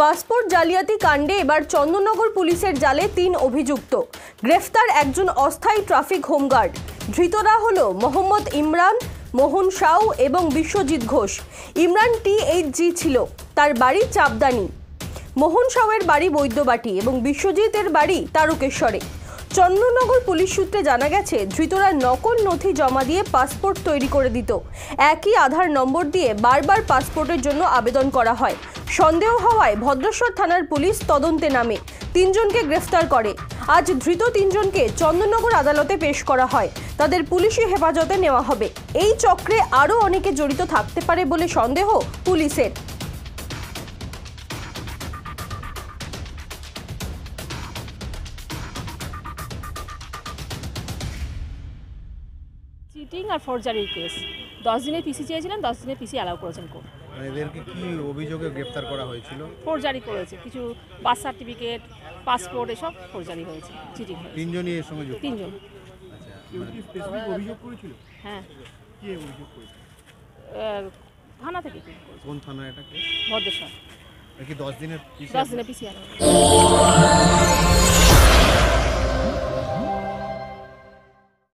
Passport জালিয়াতি কাণ্ডে এবার চন্দননগর পুলিশের জালে 3 অভিযুক্ত। গ্রেফতার একজন অস্থায়ী ট্রাফিক হোমগার্ড। ধৃতরা হলো মোহাম্মদ ইমরান, মোহন সাউ এবং বিশ্বজিৎ ঘোষ। ইমরান THG ছিল, তার বাড়ি চাপদানি। মোহন সাউয়ের বাড়ি বৈদ্যবাটি এবং বিশ্বজিতের বাড়ি তারকেশ্বরে। চন্দননগর পুলিশ সূত্রে জানা গেছে, ধৃতরা নকল নথি জমা দিয়ে পাসপোর্ট তৈরি করে দিত। একই আধার নম্বর দিয়ে বারবার পাসপোর্টের জন্য আবেদন করা হয়। সন্দেহ হওয়ায় ভদ্রেশ্বর থানার পুলিশ তদন্তে নামে 3 জনকে গ্রেফতার করে। আজ ধৃত 3 জনকে চন্দননগর আদালতে পেশ করা হয়। তাদের পুলিশি হেফাজতে নেওয়া হবে। এই চক্রে আরও অনেকে জড়িত থাকতে পারে বলে সন্দেহ পুলিশের। চিটিং আর ফরজারির কেস। 10 দিনের পিসি চেয়েছিলেন, 10 দিনের পিসি অ্যালাউ করেছেন কোর্ট। মানে এদেরকে কি অভিযোগে গ্রেফতার করা হয়েছিল? ফরজারি করেছে, কিছু বার্থ সার্টিফিকেট, পাসপোর্ট এসব ফরজারি হয়েছে, চিটিং হয়েছে। 3 জনই এর সঙ্গে যুক্ত? 3 জন। আচ্ছা, মানে স্পেসিফিক অভিযোগ করেছিল? হ্যাঁ। কি অভিযোগ করেছিল? থানা থেকে করেছে। কোন থানা এটা? ভদ্রেশ্বর। কি 10 দিনের 10 দিনের পিসি অ্যালাউ।